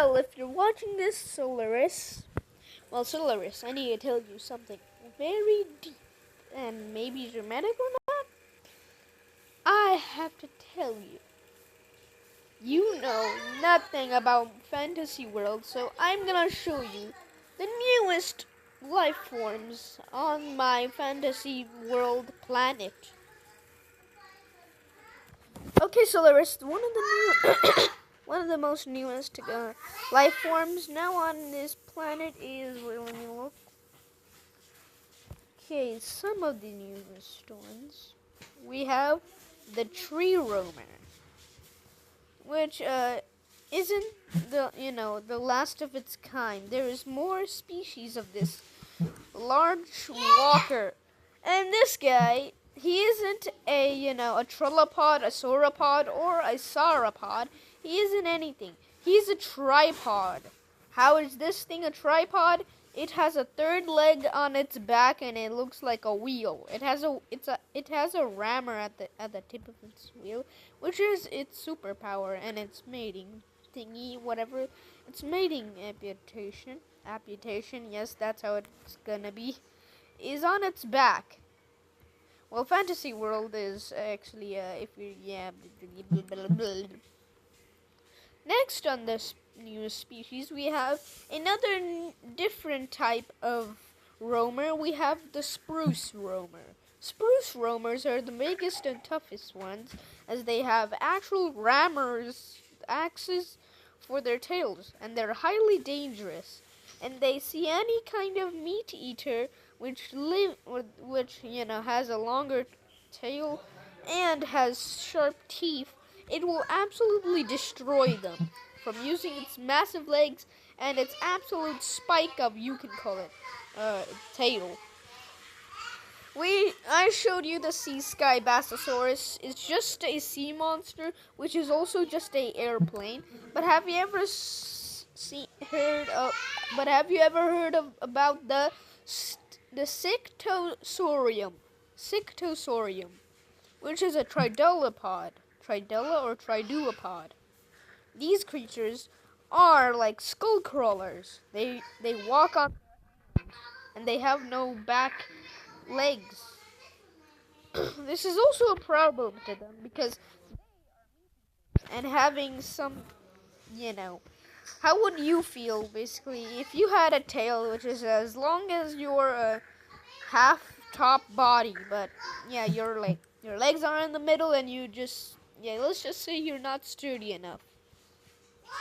Well, if you're watching this, Solaris, I need to tell you something very deep and maybe dramatic or not. I have to tell you, you know nothing about fantasy world, so I'm gonna show you the newest life forms on my fantasy world planet. Okay, Solaris, one of the new, one of the most newest life forms now on this planet is, let me look. Okay, some of the newest ones. We have the tree roamer, which isn't the last of its kind. There is more species of this large walker, and this guy, he isn't a trilopod, a sauropod, or a sauropod. He isn't anything. He's a tripod. How is this thing a tripod? It has a third leg on its back, and it looks like a wheel. It has a rammer at the tip of its wheel, which is its superpower, and its mating thingy, whatever. Its mating amputation, yes, that's how it's gonna be, is on its back. Well, Fantasy World is actually, Next on this new species, we have another different type of roamer. We have the spruce roamer. Spruce roamers are the biggest and toughest ones, as they have actual rammers, axes for their tails, and they're highly dangerous. And they see any kind of meat eater which has a longer tail and has sharp teeth. It will absolutely destroy them from using its massive legs and its absolute spike of, you can call it, tail. I showed you the sea sky Bassosaurus. It's just a sea monster, which is also just a airplane. But have you ever heard about the Sictosaurium? Sictosaurium, which is a tridella or triduopod. These creatures are like skull crawlers. They walk on and they have no back legs. This is also a problem to them because and having some, how would you feel basically if you had a tail which is as long as your half top body, but yeah, your legs are in the middle and you just, let's just say you're not sturdy enough.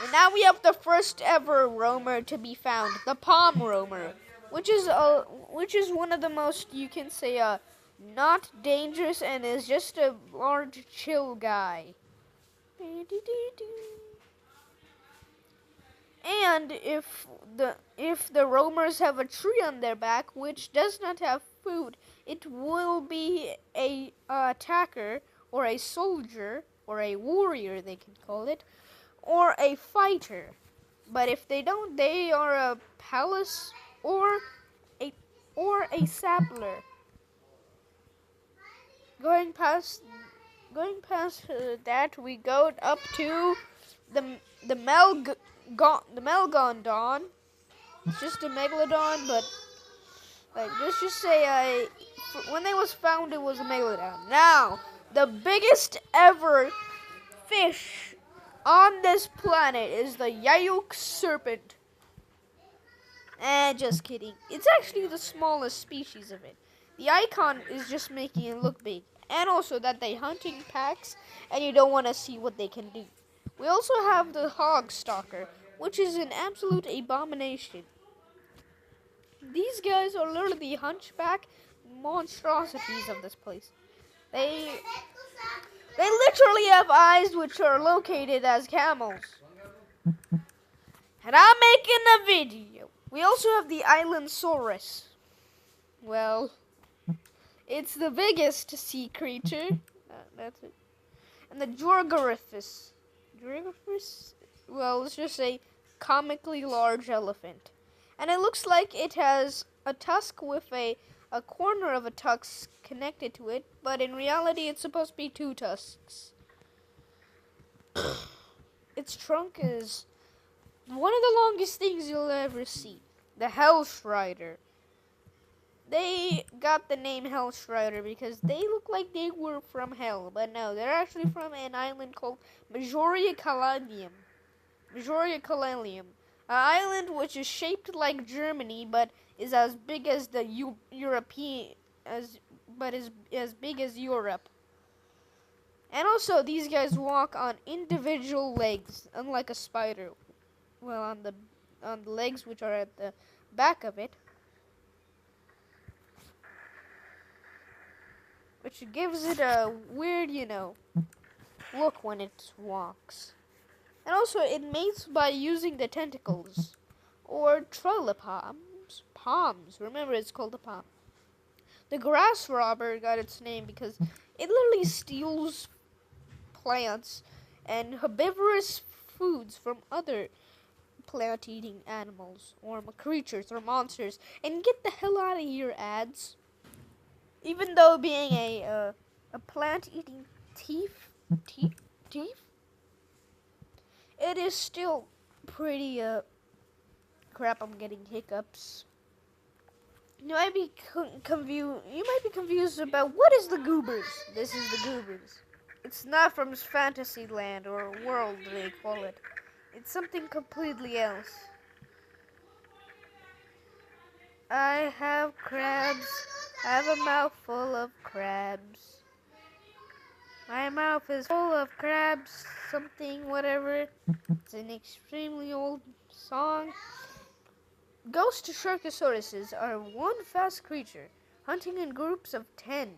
And now we have the first ever roamer to be found, the palm roamer, which is one of the most, you can say, not dangerous and is just a large chill guy. And if the roamers have a tree on their back which does not have food, it will be a attacker or a soldier or a warrior, they can call it, or a fighter. But if they don't, they are a palace or a saddler. Going past that, we go up to the Melgondon. It's just a megalodon, but let's just say when they was found, it was a megalodon. Now, the biggest ever fish on this planet is the Yayuk serpent. Just kidding. It's actually the smallest species of it. The icon is just making it look big. And also that they hunt in packs and you don't want to see what they can do. We also have the hog stalker, which is an absolute abomination. These guys are literally the hunchback monstrosities of this place. They literally have eyes which are located as camels. And I'm making a video. We also have the island saurus. Well, it's the biggest sea creature. That's it. And the Jorgoriphus. Well, let's just say comically large elephant. And it looks like it has a tusk with a corner of a tusk connected to it, but in reality it's supposed to be two tusks. Its trunk is one of the longest things you'll ever see. The Hellstrider. They got the name Hellstrider because they look like they were from hell, but no, they're actually from an island called Majoria Caladium. Majoria Caladium. An island which is shaped like Germany, but is as big as the European, but is as big as Europe. And also, these guys walk on individual legs, unlike a spider. Well, on the legs which are at the back of it, which gives it a weird, look when it walks. And also, it mates by using the tentacles, or palms. Remember, it's called a palm. The grass robber got its name because it literally steals plants and herbivorous foods from other plant-eating animals or creatures or monsters. And get the hell out of here, ads. Even though being a plant-eating thief, it is still pretty crap. I'm getting hiccups. You might be confused about what is the Goobers. This is the Goobers. It's not from Fantasyland or World, they call it. It's something completely else. I have crabs. I have a mouth full of crabs. My mouth is full of crabs. Something, whatever. It's an extremely old song. Ghost Sharkosauruses are one fast creature, hunting in groups of 10.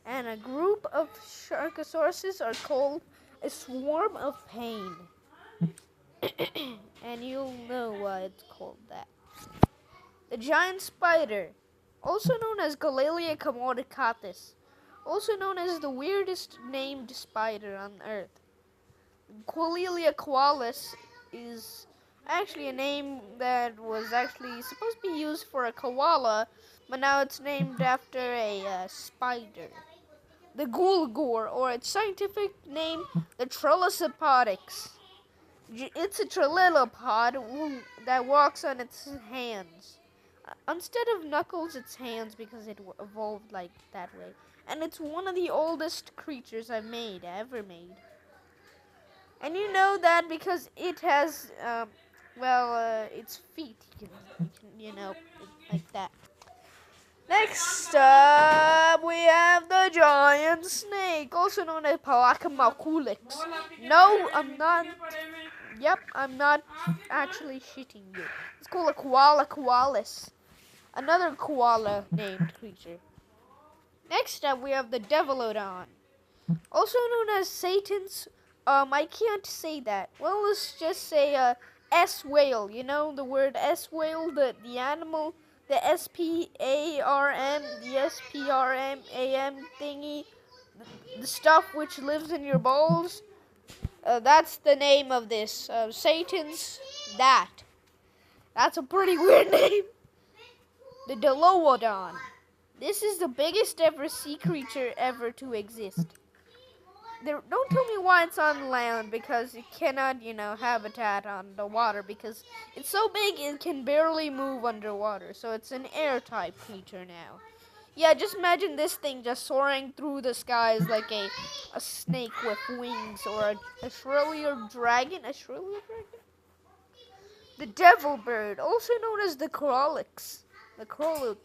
And a group of Sharkosauruses are called a swarm of pain. And you'll know why it's called that. The giant spider, also known as Galalia commodicatus, also known as the weirdest named spider on Earth. Qualelia qualis is actually a name that was actually supposed to be used for a koala, but now it's named after a spider. The gulgor, or its scientific name, the Trellisopodyx. It's a trililopod that walks on its hands. Instead of knuckles, it's hands because it evolved like that way. And it's one of the oldest creatures I've ever made. And you know that because it has, its feet, like that. Next up, we have the giant snake, also known as Palacamaculix. No, I'm not. Yep, I'm not actually shitting you. It's called a koala koalis, another koala named creature. Next up, we have the Devilodon, also known as Satan's. I can't say that. Well, let's just say S-whale. You know the word S-whale, the animal, the S-P-A-R-M, the S-P-R-M-A-M thingy, the stuff which lives in your balls. That's the name of this. Satan's that. That's a pretty weird name. The Dilophodon. This is the biggest ever sea creature ever to exist. Don't tell me why it's on land, because it cannot, habitat on the water, because it's so big it can barely move underwater. So it's an air-type creature now. Yeah, just imagine this thing just soaring through the skies like a snake with wings, or a Shrillier dragon. A Shrillier dragon? The devil bird, also known as the Crolix. The Crolocanthus.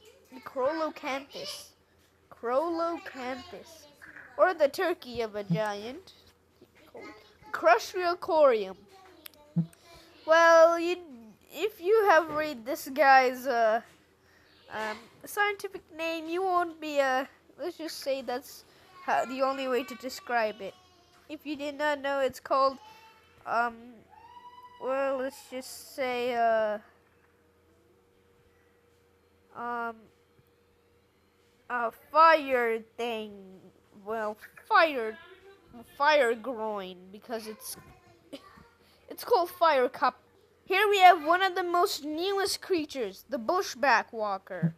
Crolocanthus. Or the turkey of a giant. Cruciacorium. Well, if you have read this guy's scientific name, you won't be let's just say that's the only way to describe it. If you did not know, it's called let's just say a fire thing. Well, fire groin, because it's called fire cup. Here we have one of the most newest creatures, the bushback walker.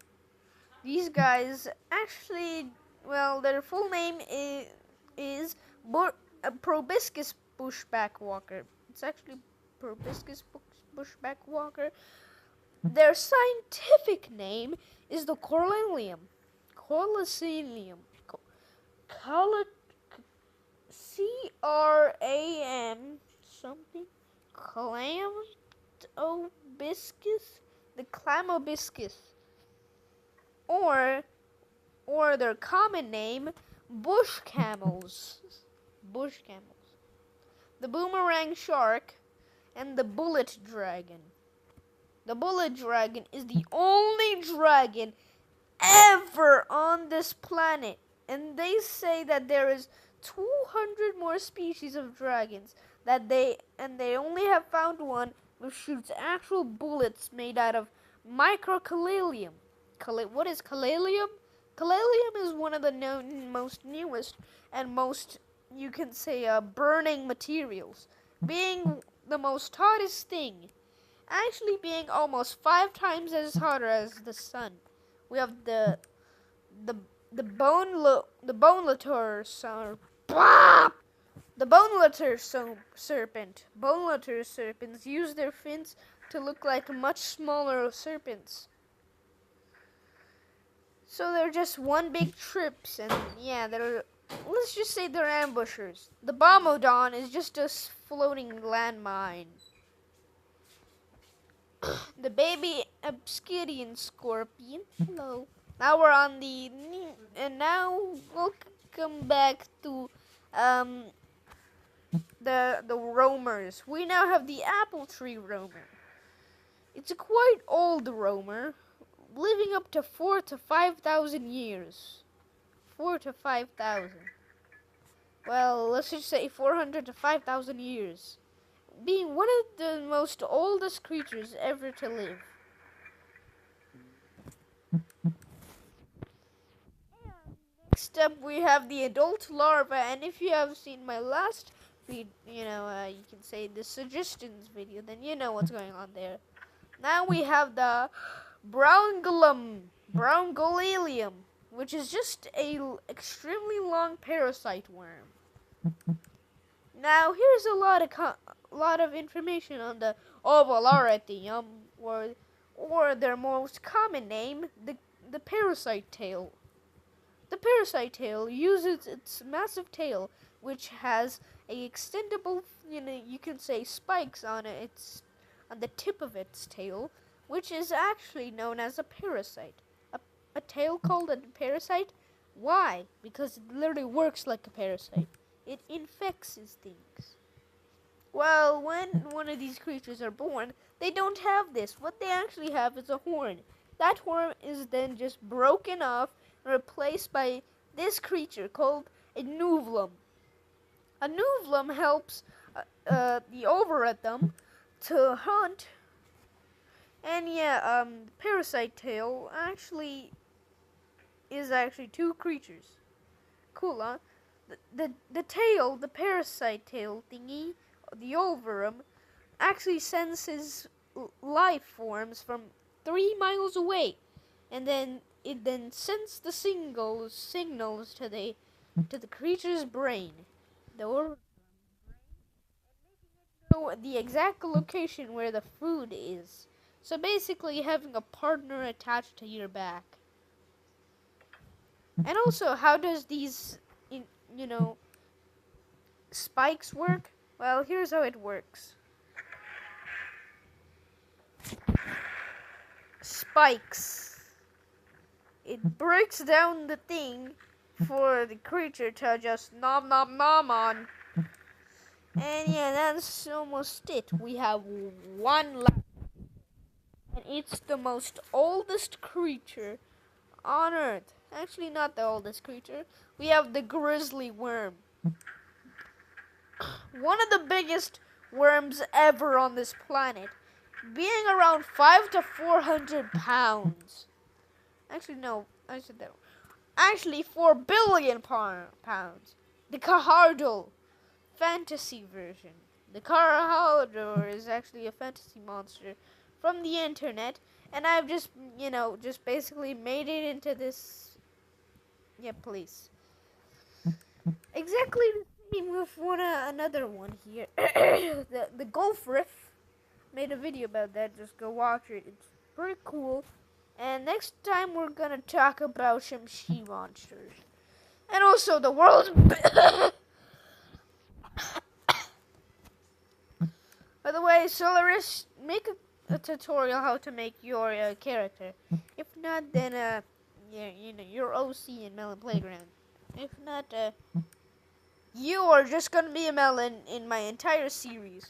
These guys actually, their full name is Proboscis bushback walker. It's actually Proboscis bushback walker. Their scientific name is the Corallium. Corallium. C-R-A-M something. Clamobiscus? The Clamobiscus. Or their common name, bush camels. Bush camels. The boomerang shark and the bullet dragon. The bullet dragon is the only dragon ever on this planet. And they say that there is 200 more species of dragons they only have found one which shoots actual bullets made out of microcalalium. What is calalium? Calalium is one of the most newest and most, you can say, burning materials, being the most hottest thing, actually being almost 5 times as hotter as the sun. We have the bonelator serpent. Bonelator serpents use their fins to look like much smaller serpents. So they're just one big trips, and yeah, let's just say they're ambushers. The Bomodon is just a floating landmine. The baby Obsidian scorpion. Hello. Now we're on and now welcome back to the roamers. We now have the apple tree roamer. It's a quite old roamer, living up to 4,000 to 5,000 years. 4,000 to 5,000. Well, let's just say 400 to 5,000 years. Being one of the most oldest creatures ever to live. Next up, we have the adult larva, and if you have seen my last video, you can say the suggestions video, then you know what's going on there. Now we have the Browngalalium, which is just a extremely long parasite worm. Now here's a lot of information on the Ovalarium, or their most common name, the parasite tail. The parasite tail uses its massive tail, which has a extendable, you can say, spikes on the tip of its tail, which is actually known as a parasite. A tail called a parasite? Why? Because it literally works like a parasite. It infects things. Well, when one of these creatures are born, they don't have this. What they actually have is a horn. That horn is then just broken off and replaced by this creature called a nuvlum. A nuvlum helps the overathum to hunt. And yeah, parasite tail is actually 2 creatures. Cool, huh? The tail, the parasite tail thingy, the ovarum, actually sends his life forms from 3 miles away, and then it sends the signals to the creature's brain. Know the exact location where the food is. So basically having a partner attached to your back. And also, how does these, spikes work? Well, here's how it works. Spikes. It breaks down the thing for the creature to just nom nom nom on. And yeah, that's almost it. We have one left. And it's the most oldest creature on Earth. Actually, not the oldest creature. We have the grizzly worm. One of the biggest worms ever on this planet. Being around 500 to 400 pounds. Actually, no. I said that. Actually, 4 billion pounds. The Cahardal fantasy version. The Cahardal is actually a fantasy monster from the internet, and I've just basically made it into this. Yeah, please. Exactly the same with another one here. the Gulf Riff. made a video about that. Just go watch it. It's pretty cool. And next time we're gonna talk about some sea monsters. And also the world's... By the way, Solaris, make a tutorial how to make your character. If not, then yeah, you know, you're OC in Melon Playground. If not, you are just gonna be a melon in my entire series.